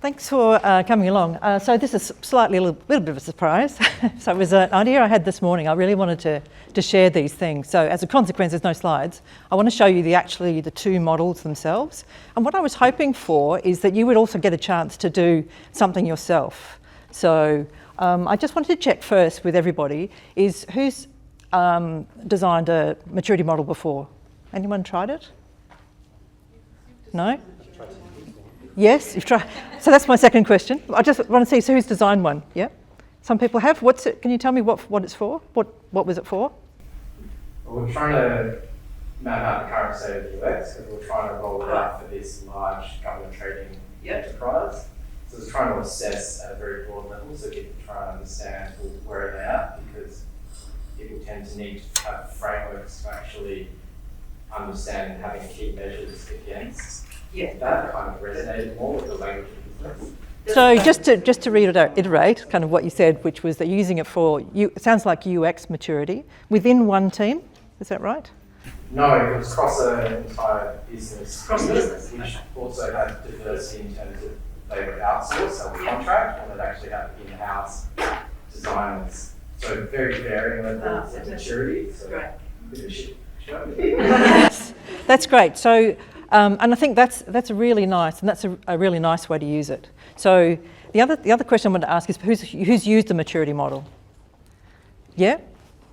Thanks for coming along. So this is slightly a little bit of a surprise. So it was an idea I had this morning. I really wanted to share these things. So as a consequence, there's no slides. I want to show you the two models themselves. And what I was hoping for is that you would also get a chance to do something yourself. So I just wanted to check first with everybody is who's designed a maturity model before? Anyone tried it? No? Yes, you've tried. So that's my second question. I just want to see so who's designed one. Yeah, some people have. What's it? Can you tell me what it's for? What was it for? Well, we're trying to map out the current state of the UX because we're trying to roll it out for this large government trading enterprise. So it's trying to assess at a very broad level so people can try and understand where they're at, because people tend to need to have frameworks to actually understand and having key measures against. Yeah, that kind of resonated more with the language of business. So just to reiterate kind of what you said, which was that you're using it for, it sounds like UX maturity within one team, is that right? No, it was across an entire business. Across the business. Which also had diversity in terms of they were outsourced, so contract, and they'd actually have in-house designers. So very varying levels of maturity. So Great. Bit of shit. Yes, that's great. So, and I think that's a really nice, and that's a really nice way to use it. So the other question I want to ask is who's used a maturity model? Yeah,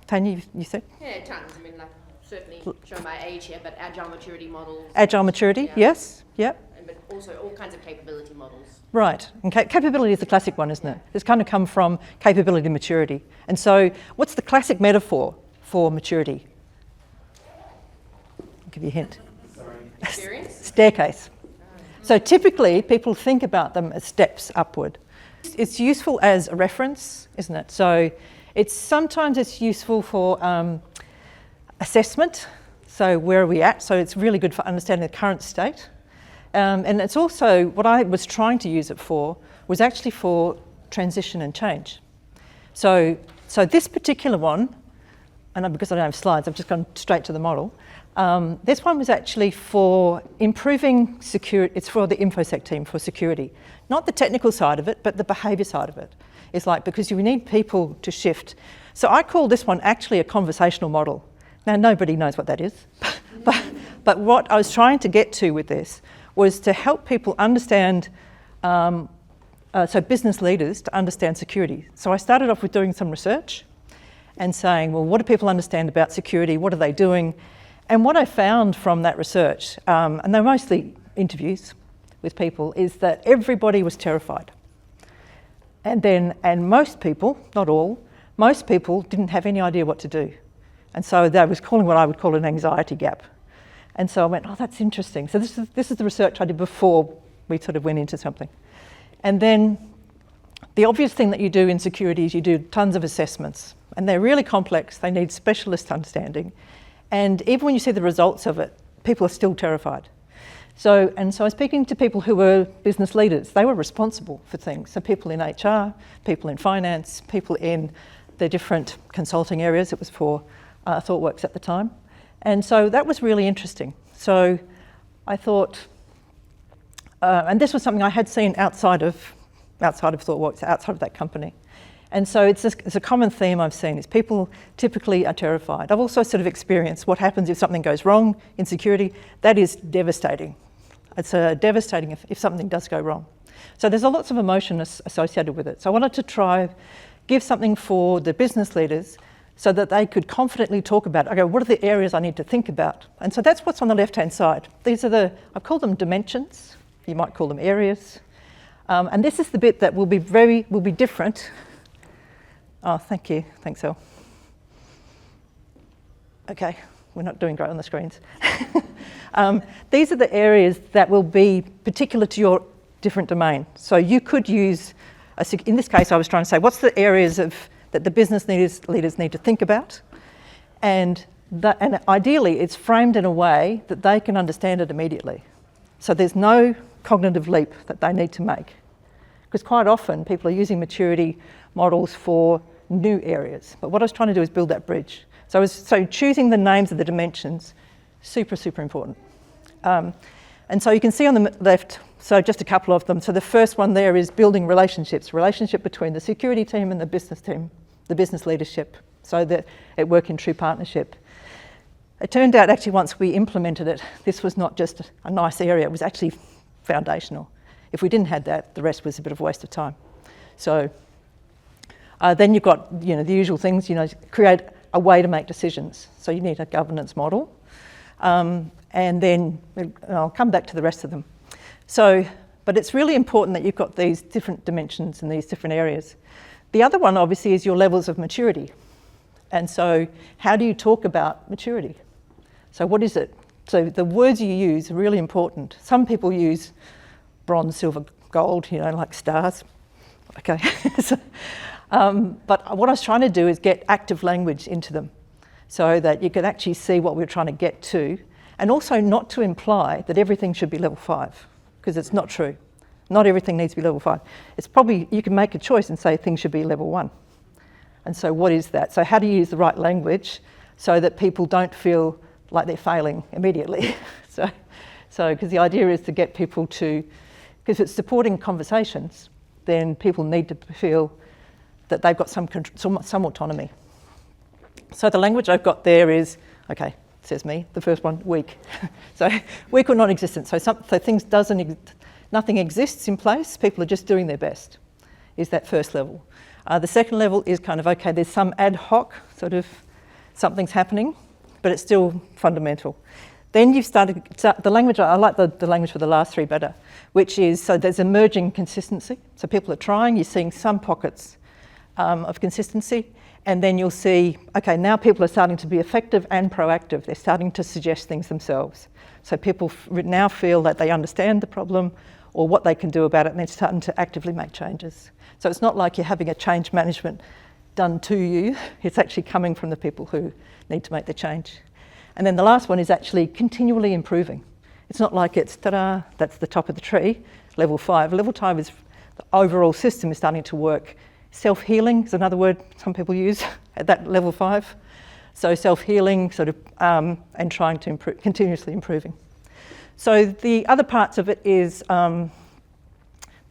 Tanya, you said? Yeah, tons. I mean, like certainly show my age here, but agile maturity models. Agile maturity, Yeah. yes, yeah. But also all kinds of capability models. Right, and capability is the classic one, isn't it? It's kind of come from capability to maturity. And so what's the classic metaphor for maturity? I'll give you a hint. Experience? Staircase. So typically people think about them as steps upward. It's useful as a reference, isn't it? So sometimes it's useful for assessment. So where are we at? So it's really good for understanding the current state. And it's also, what I was trying to use it for was actually for transition and change. So this particular one, and because I don't have slides, I've just gone straight to the model. This one was actually for improving security. It's for the InfoSec team for security. Not the technical side of it, but the behaviour side of it. It's like, because you need people to shift. So I call this one actually a conversational model. Now, nobody knows what that is. but what I was trying to get to with this was to help people understand, so business leaders to understand security. So I started off with doing some research and saying, well, what do people understand about security? What are they doing? And what I found from that research, and they're mostly interviews with people, is that everybody was terrified. And most people, not all, most people didn't have any idea what to do. And so that was calling what I would call an anxiety gap. And so I went, oh, that's interesting. So this is the research I did before we sort of went into something. And then the obvious thing that you do in security is you do tons of assessments. And they're really complex. They need specialist understanding. And even when you see the results of it, people are still terrified. So I was speaking to people who were business leaders. They were responsible for things. So people in HR, people in finance, people in the different consulting areas. It was for ThoughtWorks at the time. And so that was really interesting. So I thought, and this was something I had seen outside of ThoughtWorks, outside of that company. And so it's a common theme I've seen, is people typically are terrified. I've also sort of experienced what happens if something goes wrong in security. That is devastating. It's devastating if something does go wrong. So there's lots of emotion associated with it. So I wanted to try give something for the business leaders so that they could confidently talk about, okay, what are the areas I need to think about? And so that's what's on the left-hand side. These are I've called them dimensions. You might call them areas. And this is the bit that will be different. Oh, thank you. Thanks, Elle. Okay, we're not doing great on the screens. These are the areas that will be particular to your different domain. So you could use, in this case, I was trying to say, what's the areas that the business leaders need to think about? And ideally, it's framed in a way that they can understand it immediately. So there's no cognitive leap that they need to make. Because quite often, people are using maturity models for new areas. But what I was trying to do is build that bridge. So choosing the names of the dimensions, super, super important. And so you can see on the left So just a couple of them. So the first one there is building relationships, relationship between the security team and the business team, the business leadership, so that it work in true partnership. It turned out actually once we implemented it, this was not just a nice area, it was actually foundational. If we didn't have that, the rest was a bit of a waste of time. So then you've got the usual things, create a way to make decisions. So you need a governance model. And then I'll come back to the rest of them. So, but it's really important that you've got these different dimensions in these different areas. The other one obviously is your levels of maturity. And so how do you talk about maturity? So what is it? So the words you use are really important. Some people use bronze, silver, gold, like stars. Okay. But what I was trying to do is get active language into them so that you could actually see what we're trying to get to, and also not to imply that everything should be level 5, because it's not true. Not everything needs to be level 5. It's probably, you can make a choice and say things should be level 1. And so what is that? So how do you use the right language so that people don't feel like they're failing immediately? So because the idea is to get people to, because it's supporting conversations, then people need to feel that they've got some autonomy. So the language I've got there is, okay, says me, the first one, weak. So weak or non-existent. So things nothing exists in place, people are just doing their best, is that first level. The second level is kind of, okay, there's some ad hoc sort of something's happening, but it's still fundamental. Then you've started, the language, I like the language for the last 3 better, which is, so there's emerging consistency. So people are trying, you're seeing some pockets of consistency, and then you'll see, okay, now people are starting to be effective and proactive. They're starting to suggest things themselves. So people now feel that they understand the problem or what they can do about it, and they're starting to actively make changes. So it's not like you're having a change management done to you, it's actually coming from the people who need to make the change. And then the last one is actually continually improving. It's not like it's, ta-da, that's the top of the tree, level 5. Level 5 is the overall system is starting to work. Self-healing is another word some people use at that level 5. So self-healing sort of, and trying to improve, continuously improving. So the other parts of it is the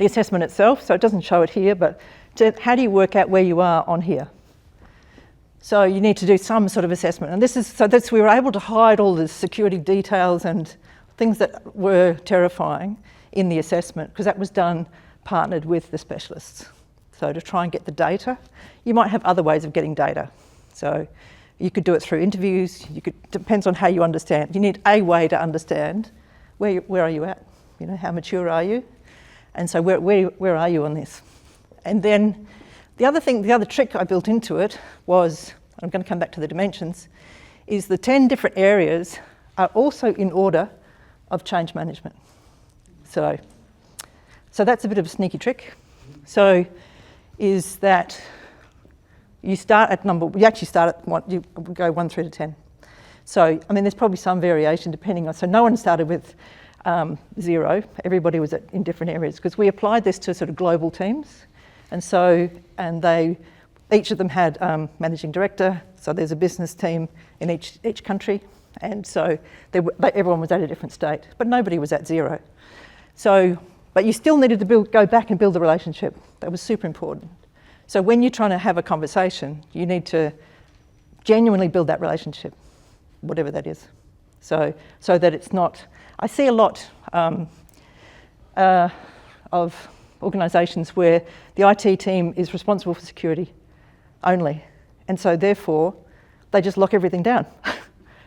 assessment itself. So it doesn't show it here, but how do you work out where you are on here? So you need to do some sort of assessment. And this is, so that's, we were able to hide all the security details and things that were terrifying in the assessment, because that was done partnered with the specialists. So to try and get the data, you might have other ways of getting data. So you could do it through interviews, depends on how you understand. You need a way to understand where are you at, how mature are you? And so where are you on this? And then the other trick I built into it was, I'm going to come back to the dimensions, is the 10 different areas are also in order of change management. So that's a bit of a sneaky trick. So is that you start at you actually start at 1, you go 1 through to 10. So, I mean, there's probably some variation depending on, so no one started with 0, everybody was in different areas, because we applied this to sort of global teams. And so, each of them had managing director, so there's a business team in each country, and so everyone was at a different state, but nobody was at 0. So, but you still needed to go back and build the relationship. That was super important. So when you're trying to have a conversation, you need to genuinely build that relationship, whatever that is. So that it's not, I see a lot of organisations where the IT team is responsible for security only. And so therefore, they just lock everything down.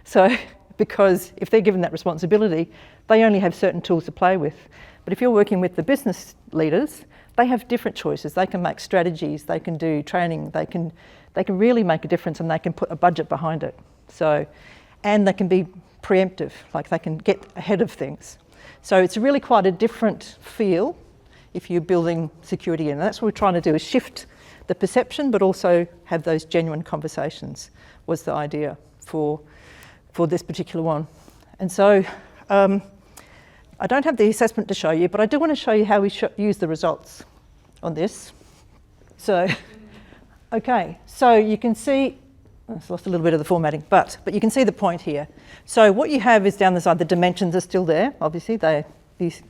So, because if they're given that responsibility, they only have certain tools to play with. But if you're working with the business leaders, they have different choices. They can make strategies, they can do training, they can really make a difference, and they can put a budget behind it. So, and they can be preemptive, like they can get ahead of things. So it's really quite a different feel if you're building security in. And that's what we're trying to do, is shift the perception, but also have those genuine conversations, was the idea for this particular one. And so I don't have the assessment to show you, but I do want to show you how we use the results on this. So, okay, so you can see, I've lost a little bit of the formatting, but you can see the point here. So what you have is down the side, the dimensions are still there, obviously, they're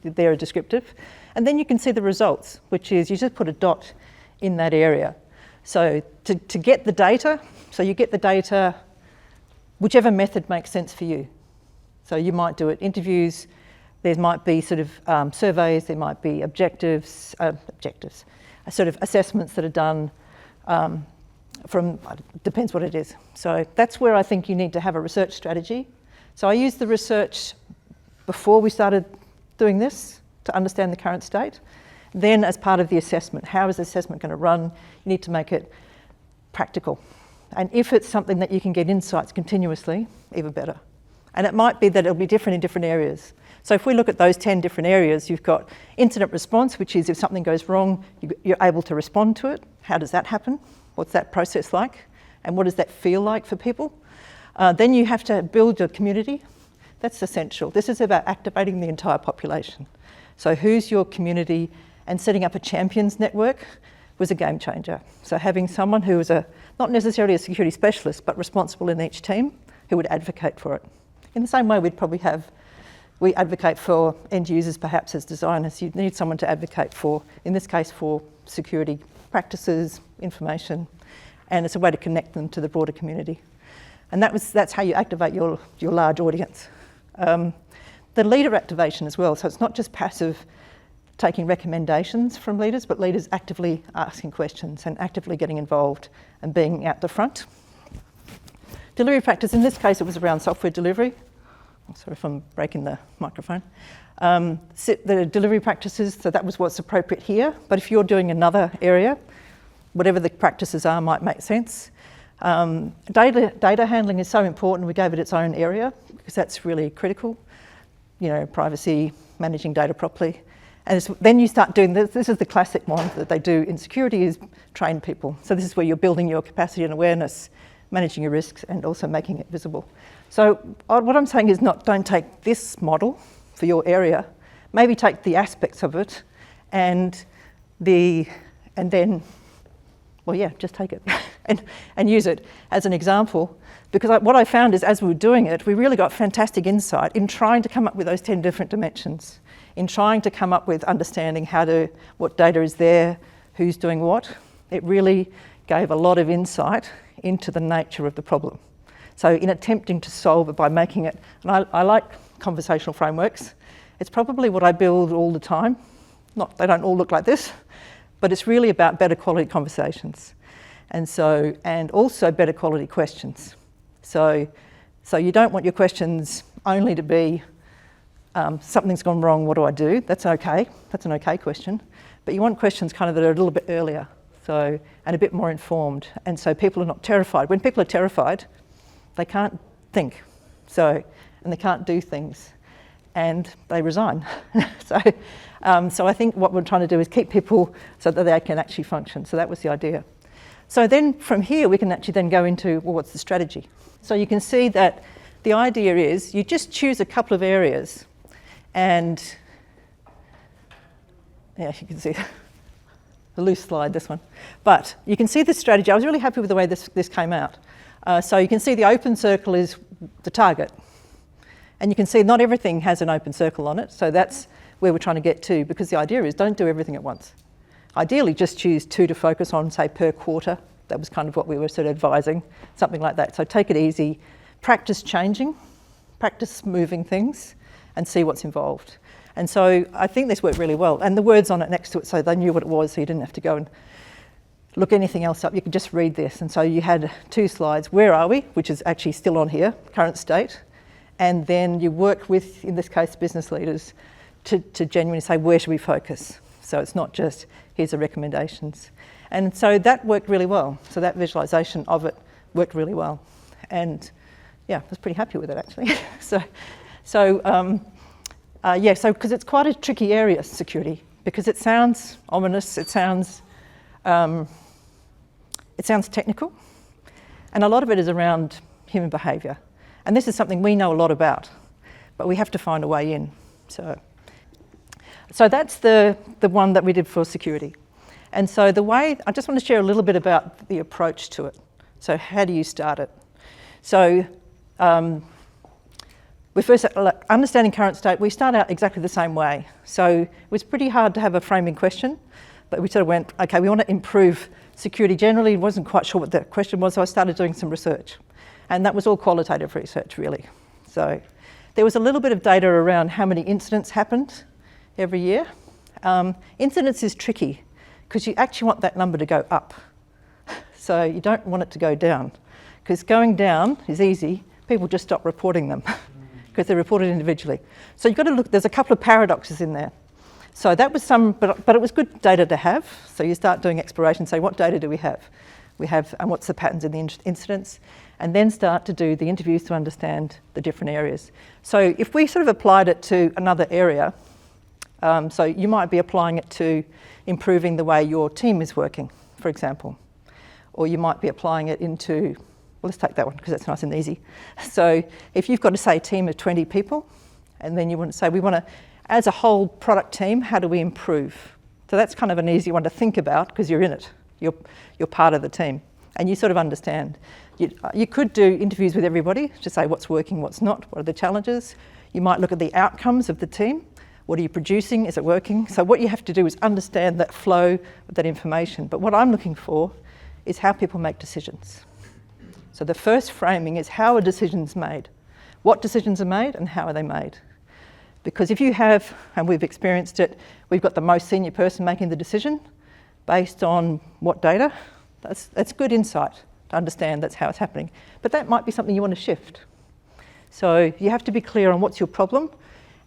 they're descriptive. And then you can see the results, which is you just put a dot in that area. So to get the data, so you get the data, whichever method makes sense for you. So you might do it interviews, there might be sort of surveys, there might be objectives, sort of assessments that are done depends what it is. So that's where I think you need to have a research strategy. So I used the research before we started doing this to understand the current state. Then as part of the assessment, how is the assessment going to run? You need to make it practical. And if it's something that you can get insights continuously, even better. And it might be that it'll be different in different areas. So if we look at those 10 different areas, you've got incident response, which is if something goes wrong, you're able to respond to it. How does that happen? What's that process like? And what does that feel like for people? Then you have to build your community. That's essential. This is about activating the entire population. So who's your community? And setting up a champions network was a game changer. So having someone who was not necessarily a security specialist, but responsible in each team, who would advocate for it. In the same way we advocate for end users perhaps as designers. You need someone to advocate for, in this case, for security practices, information, and it's a way to connect them to the broader community. And that's how you activate your large audience. The leader activation as well, so it's not just passive taking recommendations from leaders, but leaders actively asking questions and actively getting involved and being out the front. Delivery practice, in this case it was around software delivery. Sorry if I'm breaking the microphone. The delivery practices, so that was what's appropriate here, but if you're doing another area, whatever the practices are might make sense. Data handling is so important, we gave it its own area because that's really critical. Privacy, managing data properly. And then you start doing this. This is the classic one that they do in security, is train people. So this is where you're building your capacity and awareness, managing your risks, and also making it visible. So what I'm saying is don't take this model for your area. Maybe take the aspects of it and then just take it and use it as an example. Because what I found is as we were doing it, we really got fantastic insight in trying to come up with those 10 different dimensions, in trying to come up with understanding what data is there, who's doing what. It really gave a lot of insight into the nature of the problem. So in attempting to solve it by making it, and I like conversational frameworks, it's probably what I build all the time. They don't all look like this, but it's really about better quality conversations. And also better quality questions. So you don't want your questions only to be, something's gone wrong, what do I do? That's okay, that's an okay question. But you want questions kind of that are a little bit earlier, and a bit more informed. And so people are not terrified. When people are terrified, they can't think, and they can't do things, and they resign. So I think what we're trying to do is keep people so that they can actually function. So that was the idea. So then from here, we can actually then go into, what's the strategy? So you can see that the idea is you just choose a couple of areas and, you can see a loose slide, this one. But you can see the strategy. I was really happy with the way this came out. So you can see the open circle is the target. And you can see not everything has an open circle on it. So that's where we're trying to get to, because the idea is don't do everything at once. Ideally, just choose 2 to focus on, say, per quarter. That was kind of what we were sort of advising, something like that. So take it easy, practice changing, practice moving things, and see what's involved. And so I think this worked really well. And the words on it next to it, so they knew what it was, so you didn't have to go and look anything else up. You could just read this. And so you had 2 slides. Where are we? Which is actually still on here, current state. And then you work with, in this case, business leaders to genuinely say, where should we focus? So it's not just, here's the recommendations. And so that worked really well. So that visualisation of it worked really well. And I was pretty happy with it actually. Because it's quite a tricky area, security, because it sounds ominous, it sounds technical, and a lot of it is around human behaviour. And this is something we know a lot about, but we have to find a way in. So that's the one that we did for security. And so I just want to share a little bit about the approach to it. So how do you start it? So we first, like, understanding current state, we start out exactly the same way. So it was pretty hard to have a framing question, but we sort of went, okay, we want to improve security generally. Wasn't quite sure what the question was, so I started doing some research. And that was all qualitative research, really. So there was a little bit of data around how many incidents happened every year. Incidents is tricky because you actually want that number to go up. So you don't want it to go down, because going down is easy. People just stop reporting them because they're reported individually. So you've got to look, there's a couple of paradoxes in there. So that was but it was good data to have. So you start doing exploration, say, what data do we have? And what's the patterns in the incidents? And then start to do the interviews to understand the different areas. So if we sort of applied it to another area, so you might be applying it to improving the way your team is working, for example. Or you might be applying it into, well, let's take that one because that's nice and easy. So if you've got, say, a team of 20 people, and then you want to say, we want to, as a whole product team, how do we improve? So that's kind of an easy one to think about because you're in it. You're part of the team and you sort of understand. You could do interviews with everybody to say what's working, what's not, what are the challenges. You might look at the outcomes of the team. What are you producing? Is it working? So what you have to do is understand that flow of that information. But what I'm looking for is how people make decisions. So the first framing is how are decisions made? What decisions are made and how are they made? Because if you have, and we've experienced it, we've got the most senior person making the decision based on what data, that's good insight to understand that's how it's happening. But that might be something you want to shift. So you have to be clear on what's your problem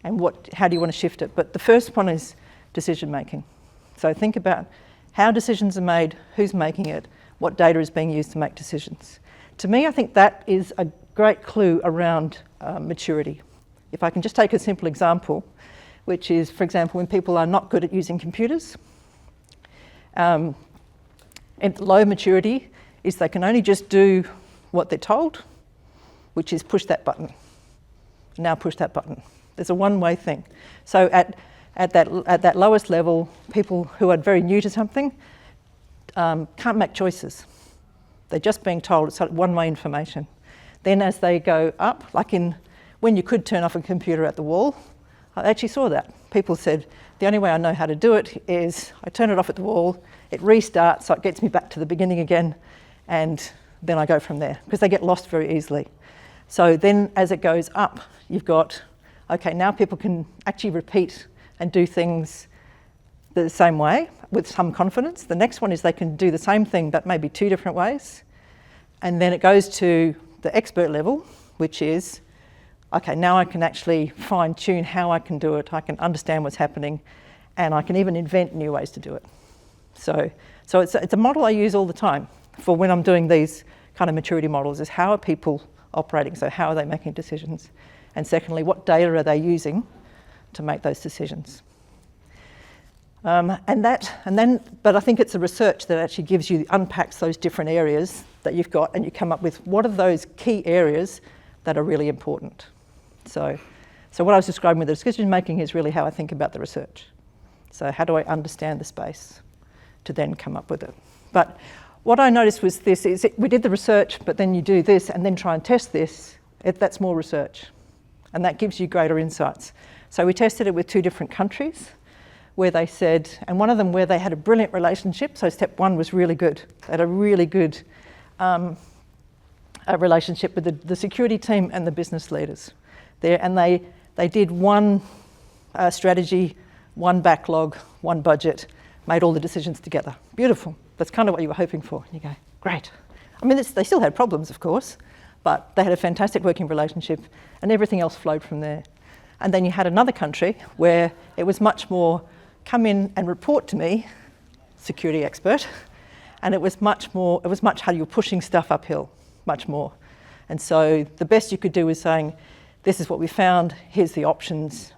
and how do you want to shift it. But the first one is decision making. So think about how decisions are made, who's making it, what data is being used to make decisions. To me, I think that is a great clue around maturity. If I can just take a simple example, which is, for example, when people are not good at using computers, and low maturity is they can only just do what they're told, which is push that button. Now push that button. There's a one-way thing. So at that lowest level, people who are very new to something can't make choices. They're just being told it's one-way information. Then as they go up, like when you could turn off a computer at the wall, I actually saw that. People said, the only way I know how to do it is I turn it off at the wall, it restarts, so it gets me back to the beginning again, and then I go from there, because they get lost very easily. So then as it goes up, you've got, okay, now people can actually repeat and do things the same way with some confidence. The next one is they can do the same thing, but maybe 2 different ways. And then it goes to the expert level, which is, okay, now I can actually fine tune how I can do it. I can understand what's happening, and I can even invent new ways to do it. So it's a model I use all the time for when I'm doing these kind of maturity models, is how are people operating? So how are they making decisions? And secondly, what data are they using to make those decisions? But I think it's the research that actually unpacks those different areas that you've got, and you come up with what are those key areas that are really important. So what I was describing with the decision making is really how I think about the research. So how do I understand the space to then come up with it? But what I noticed was this, we did the research, but then you do this and then try and test this, that's more research. And that gives you greater insights. So we tested it with 2 different countries where they said, and one of them where they had a brilliant relationship, so step 1 was really good. They had a really good relationship with the security team and the business leaders there, and they did one strategy, one backlog, one budget, made all the decisions together. Beautiful. That's kind of what you were hoping for. And you go, great. I mean, they still had problems, of course, but they had a fantastic working relationship and everything else flowed from there. And then you had another country where it was much more, come in and report to me, security expert, and it was much how you were pushing stuff uphill, much more. And so the best you could do was saying, this is what we found, here's the options.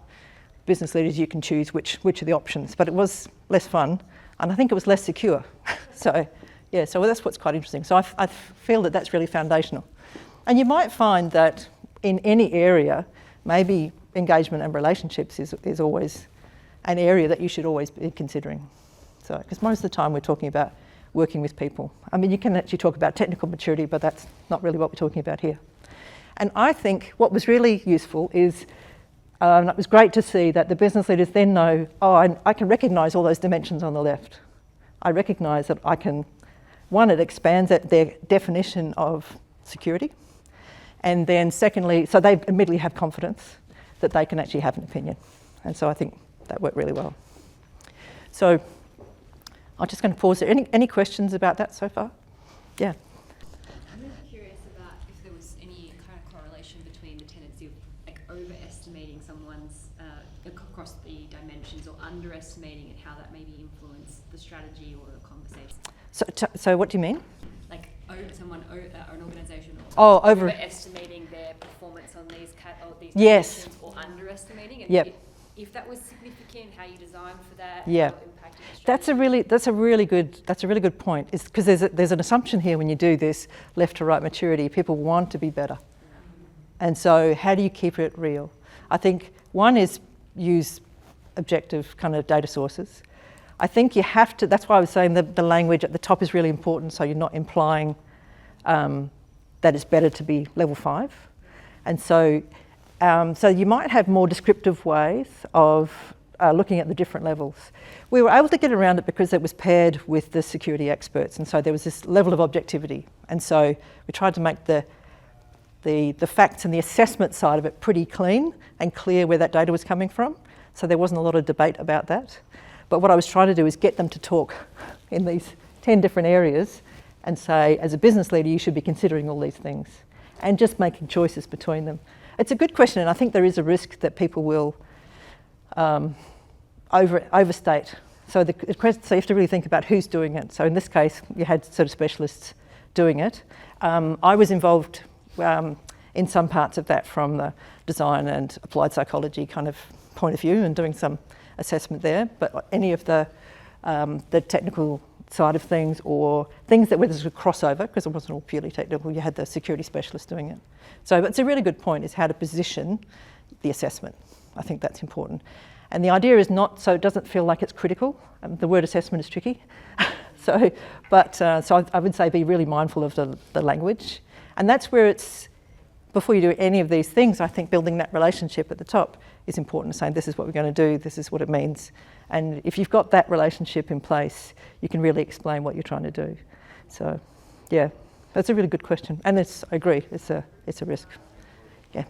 Business leaders, you can choose which are the options. But it was less fun, and I think it was less secure. So that's what's quite interesting. So I feel that that's really foundational. And you might find that in any area, maybe engagement and relationships is always an area that you should always be considering. So, because most of the time we're talking about working with people. I mean, you can actually talk about technical maturity, but that's not really what we're talking about here. And I think what was really useful is, it was great to see that the business leaders then know, I can recognise all those dimensions on the left. I recognise that I can, one, it expands their definition of security. And then secondly, so they immediately have confidence that they can actually have an opinion. And so I think that worked really well. So I'm just going to pause there. Any questions about that so far? Yeah. I'm really curious about if there was any kind of correlation between the tendency of like overestimating someone's across the dimensions or underestimating and how that maybe influenced the strategy or the conversation. So what do you mean? Like an organisation Oh, overestimating their performance on these Yes. dimensions or underestimating, and Yep. if that was significant, how you designed for that, Yeah. how it impacted the strategy. That's a really good point. It's because there's an assumption here when you do this left to right maturity. People want to be better, and so how do you keep it real? I think one is use objective kind of data sources. I think you have to. That's why I was saying the language at the top is really important. So you're not implying that it's better to be level 5, and so you might have more descriptive ways of looking at the different levels. We were able to get around it because it was paired with the security experts, and so there was this level of objectivity. And so we tried to make the facts and the assessment side of it pretty clean and clear where that data was coming from. So there wasn't a lot of debate about that. But what I was trying to do is get them to talk in these 10 different areas and say, as a business leader, you should be considering all these things and just making choices between them. It's a good question, and I think there is a risk that people will overstate. So you have to really think about who's doing it. So in this case, you had sort of specialists doing it. I was involved in some parts of that from the design and applied psychology kind of point of view and doing some assessment there. But any of the technical side of things or things that where there's a crossover, because it wasn't all purely technical, you had the security specialist doing it. So it's a really good point, is how to position the assessment. I think that's important. And the idea is not so it doesn't feel like it's critical. The word assessment is tricky. So I would say be really mindful of the language. And that's where it's, before you do any of these things, I think building that relationship at the top is important, saying this is what we're going to do, this is what it means. And if you've got that relationship in place, you can really explain what you're trying to do. So, yeah, that's a really good question. And I agree, it's a risk. Yeah.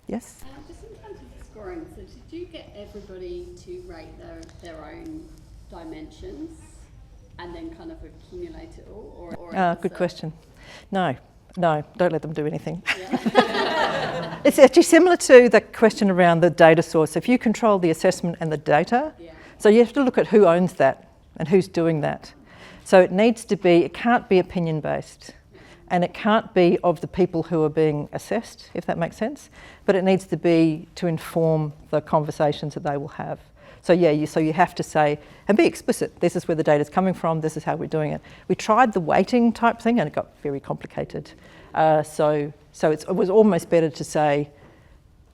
Yes? Just in terms of scoring, so did you get everybody to rate their own dimensions and then kind of accumulate it all? Or Good question. No, don't let them do anything. Yeah. It's actually similar to the question around the data source. If you control the assessment and the data, Yeah. so you have to look at who owns that and who's doing that. So it can't be opinion based, and it can't be of the people who are being assessed, if that makes sense, but it needs to be to inform the conversations that they will have. So you have to say, and be explicit, this is where the data's coming from, this is how we're doing it. We tried the weighting type thing and it got very complicated. So it was almost better to say,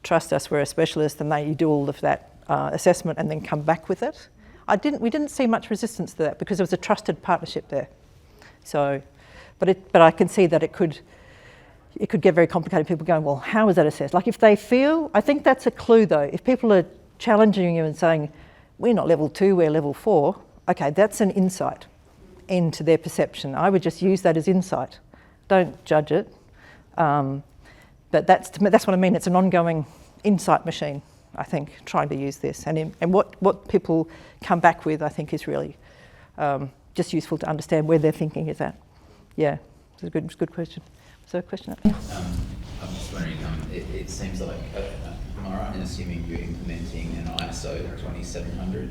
trust us, we're a specialist, and you do all of that assessment and then come back with it. We didn't see much resistance to that because there was a trusted partnership there. So, but I can see that it could get very complicated. People going, well, how is that assessed? Like if they feel, I think that's a clue though. If people are challenging you and saying, we're not level 2, we're level 4, okay, that's an insight into their perception. I would just use that as insight. Don't judge it. But that's what I mean. It's an ongoing insight machine, I think, trying to use this. And what people come back with, I think, is really just useful to understand where their thinking is at. Yeah, it's a good question. Was there a question? I'm just wondering, it seems like, am I right in assuming you're implementing an ISO 2700?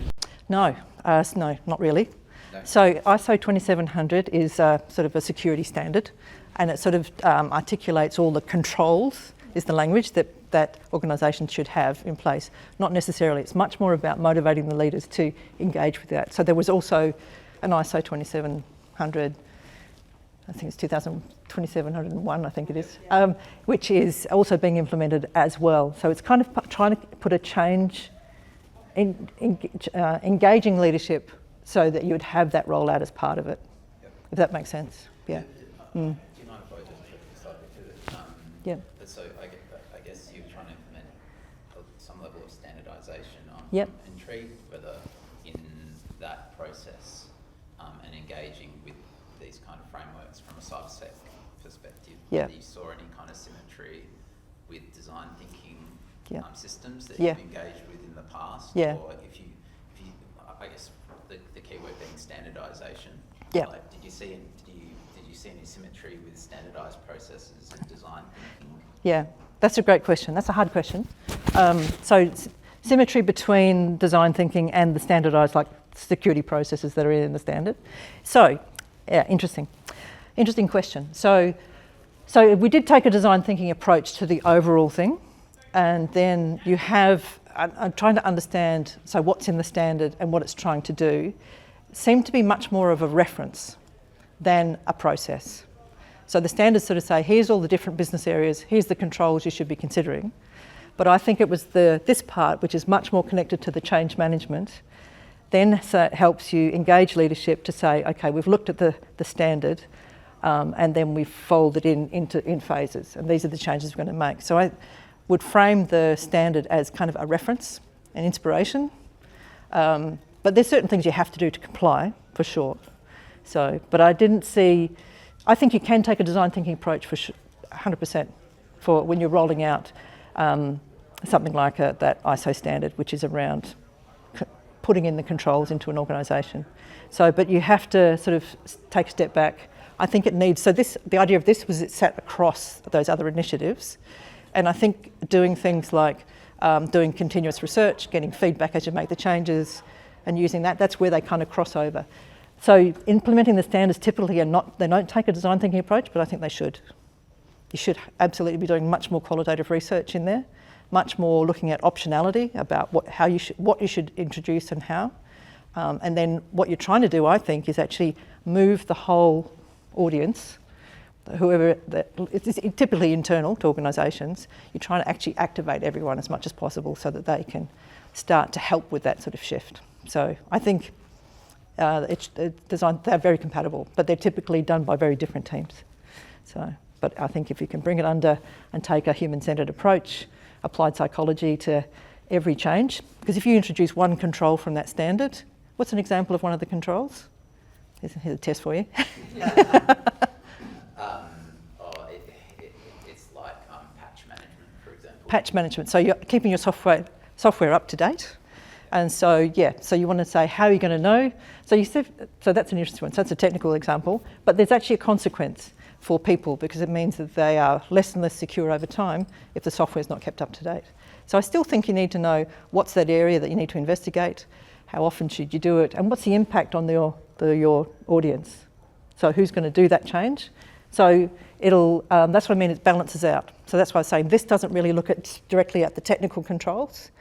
No, not really. No. So ISO 2700 is sort of a security standard, and it sort of articulates all the controls, is the language that organisations should have in place. Not necessarily, it's much more about motivating the leaders to engage with that. So there was also an ISO 2700, I think it's 2701, I think it is, which is also being implemented as well. So it's kind of trying to put a change in engaging leadership so that you would have that rollout as part of it, if that makes sense. Yeah. Do you mind if I just check this slightly? Yeah. So I guess you're trying to implement some level of standardisation. Yep. I'm intrigued whether in that process and engaging with these kind of frameworks from a cybersec perspective, Yeah. whether you saw any kind of symmetry with design thinking Yeah. systems that Yeah. you've engaged with in the past, Yeah. or if you, I guess the key word being standardisation. Yeah. Like, did you see any symmetry with standardised processes and design thinking? Yeah, that's a great question. That's a hard question. Symmetry between design thinking and the standardised like security processes that are in the standard. So, yeah, interesting question. So we did take a design thinking approach to the overall thing, and then you have. I'm trying to understand. So what's in the standard and what it's trying to do seem to be much more of a reference than a process. So the standards sort of say, here's all the different business areas, here's the controls you should be considering. But I think it was this part, which is much more connected to the change management, then so it helps you engage leadership to say, okay, we've looked at the standard, and then we've folded in phases, and these are the changes we're going to make. So I would frame the standard as kind of a reference, an inspiration, but there's certain things you have to do to comply, for sure. So, but I didn't see. I think you can take a design thinking approach for 100% for when you're rolling out something like that ISO standard, which is around putting in the controls into an organisation. So, but you have to sort of take a step back. I think it needs. So the idea of this was it sat across those other initiatives, and I think doing things like doing continuous research, getting feedback as you make the changes, and using that's where they kind of cross over. So implementing the standards typically they don't take a design thinking approach, but I think they should. You should absolutely be doing much more qualitative research in there, much more looking at optionality about what you should introduce and how. And then what you're trying to do, I think, is actually move the whole audience, it's typically internal to organisations, you're trying to actually activate everyone as much as possible so that they can start to help with that sort of shift. So I think they're very compatible, but they're typically done by very different teams. So, but I think if you can bring it under and take a human-centred approach, applied psychology to every change, because if you introduce one control from that standard, what's an example of one of the controls? Here's a test for you. It's like patch management, for example. Patch management. So you're keeping your software up to date. And so, so you want to say, how are you going to know? So that's an interesting one. So that's a technical example. But there's actually a consequence for people because it means that they are less and less secure over time if the software is not kept up to date. So I still think you need to know what's that area that you need to investigate, how often should you do it, and what's the impact on your audience. So who's going to do that change? So that's what I mean, it balances out. So that's why I was saying this doesn't really look directly at the technical controls,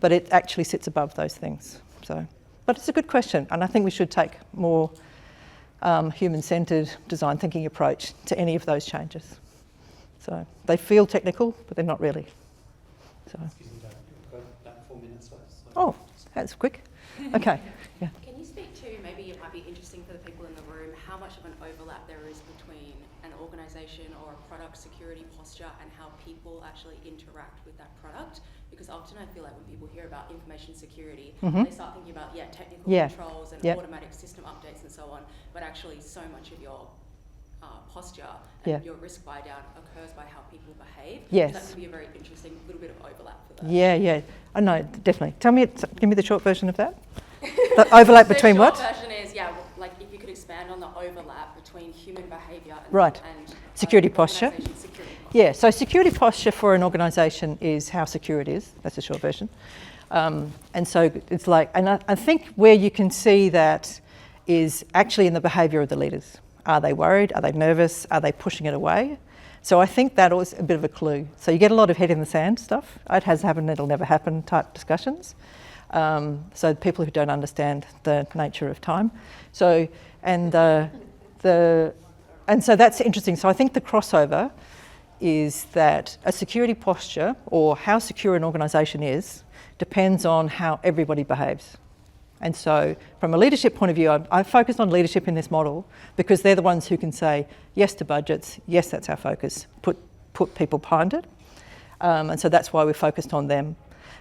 but it actually sits above those things. So, but it's a good question, and I think we should take more human-centred design thinking approach to any of those changes. So they feel technical, but they're not really. So. Excuse me, Dave, you've got about 4 minutes left. So. Oh, that's quick. Okay. Yeah. Can you speak to, maybe it might be interesting for the people in the room, how much of an overlap there is between an organisation or a product security posture and how people actually interact with that product? Because often I feel like when people hear about information security, they start thinking about, technical controls and automatic system updates and so on, but actually so much of your posture and your risk buy down occurs by how people behave. Yes. So that could be a very interesting little bit of overlap for that. Yeah. I know, definitely. Give me the short version of that. The overlap between what? The short version is, like if you could expand on the overlap between human behaviour and security posture. Security posture. Yeah, so security posture for an organisation is how secure it is. That's the short version. And so it's like, and I think where you can see that is actually in the behaviour of the leaders. Are they worried? Are they nervous? Are they pushing it away? So I think that was a bit of a clue. So you get a lot of head in the sand stuff. It has happened, it'll never happen type discussions. So people who don't understand the nature of time. So, and so that's interesting. So I think the crossover is that a security posture or how secure an organisation is depends on how everybody behaves. And so from a leadership point of view, I focused on leadership in this model because they're the ones who can say yes to budgets, yes, that's our focus, put put people behind it. And so that's why we're focused on them.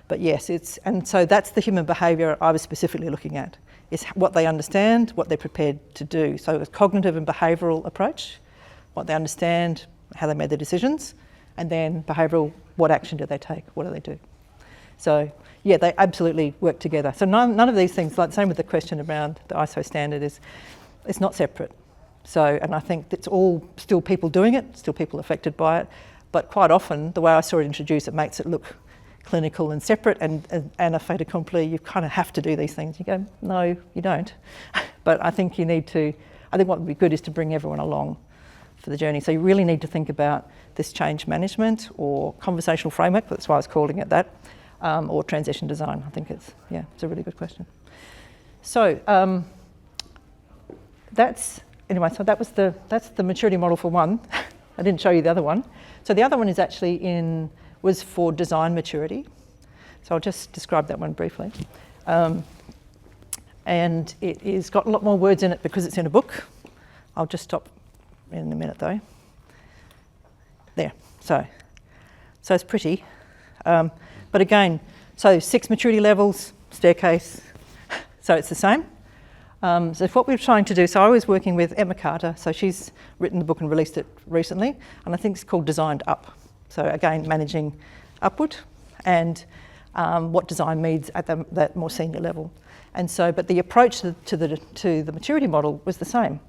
But yes, and so that's the human behaviour I was specifically looking at, is what they understand, what they're prepared to do. So a cognitive and behavioural approach, what they understand, how they made their decisions, and then behavioural, what action do they take, what do they do. So yeah, they absolutely work together. So none of these things, like same with the question around the ISO standard, is it's not separate. So, and I think it's all still people doing it, still people affected by it, but quite often the way I saw it introduced, it makes it look clinical and separate and a fait accompli. You kind of have to do these things. You go, no, you don't. But I think you need to, I think what would be good is to bring everyone along for the journey. So you really need to think about this change management or conversational framework, that's why I was calling it that, or transition design. I think it's a really good question. So that's the maturity model for one. I didn't show you the other one. So the other one is actually was for design maturity. So I'll just describe that one briefly. And it is got a lot more words in it because it's in a book. I'll just stop in a minute though. There, so it's pretty. But again, so 6 maturity levels, staircase, so it's the same. So what we're trying to do, so I was working with Emma Carter, so she's written the book and released it recently, and I think it's called Designed Up. So again, managing upward and what design means at that more senior level. And so, but the approach to the maturity model was the same,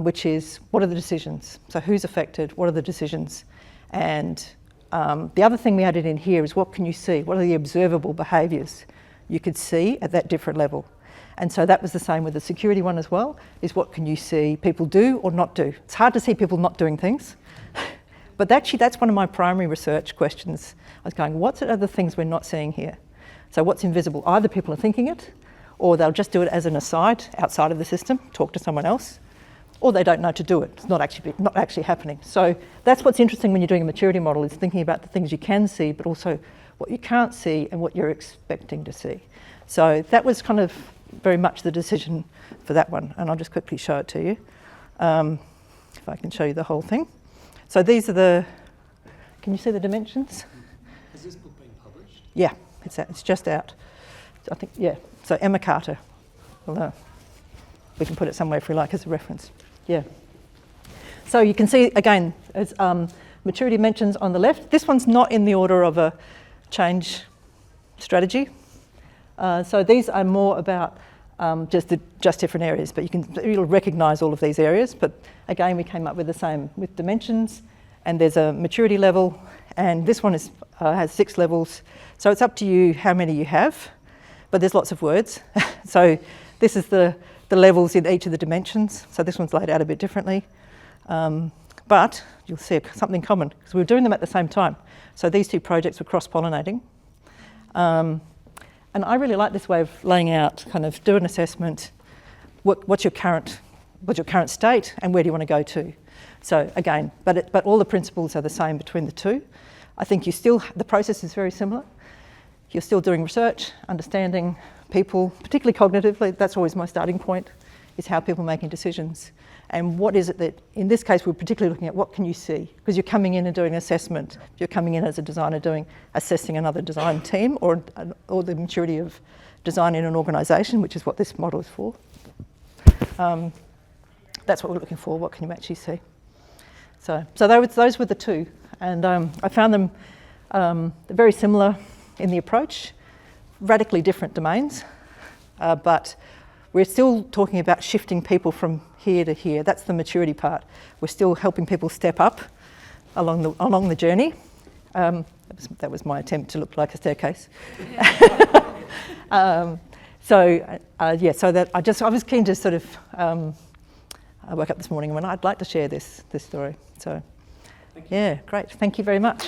which is what are the decisions? So who's affected? What are the decisions? And the other thing we added in here is what can you see? What are the observable behaviours you could see at that different level? And so that was the same with the security one as well, is what can you see people do or not do? It's hard to see people not doing things. But actually, that's one of my primary research questions. I was going, what are the things we're not seeing here? So what's invisible? Either people are thinking it, or they'll just do it as an aside outside of the system, talk to someone else, or they don't know to do it. It's not actually happening. So that's what's interesting when you're doing a maturity model, is thinking about the things you can see, but also what you can't see and what you're expecting to see. So that was kind of very much the decision for that one. And I'll just quickly show it to you, if I can show you the whole thing. So these are can you see the dimensions? Has this book been published? Yeah, it's just out. I think, yeah. So Emma Carter. Well, we can put it somewhere if we like as a reference. Yeah. So you can see, again, as maturity dimensions on the left. This one's not in the order of a change strategy. So these are more about just different areas, but you'll recognise all of these areas. But again, we came up with the same with dimensions, and there's a maturity level, and this one has 6 levels. So it's up to you how many you have, but there's lots of words. So this is the levels in each of the dimensions. So this one's laid out a bit differently, but you'll see something common because we were doing them at the same time. So these 2 projects were cross-pollinating. And I really like this way of laying out, kind of do an assessment, what's your current state and where do you want to go to? So again, but all the principles are the same between the 2. I think the process is very similar. You're still doing research, understanding people, particularly cognitively. That's always my starting point, is how people are making decisions. And what is it that, in this case, we're particularly looking at what can you see? Because you're coming in and doing an assessment. You're coming in as a designer assessing another design team or the maturity of design in an organisation, which is what this model is for. That's what we're looking for. What can you actually see? So those were the 2. And I found them very similar in the approach, radically different domains, but we're still talking about shifting people from here to here. That's the maturity part. We're still helping people step up along the journey. That was my attempt to look like a staircase. So that I was keen to sort of. I woke up this morning and went, I'd like to share this story. So, yeah, great. Thank you very much.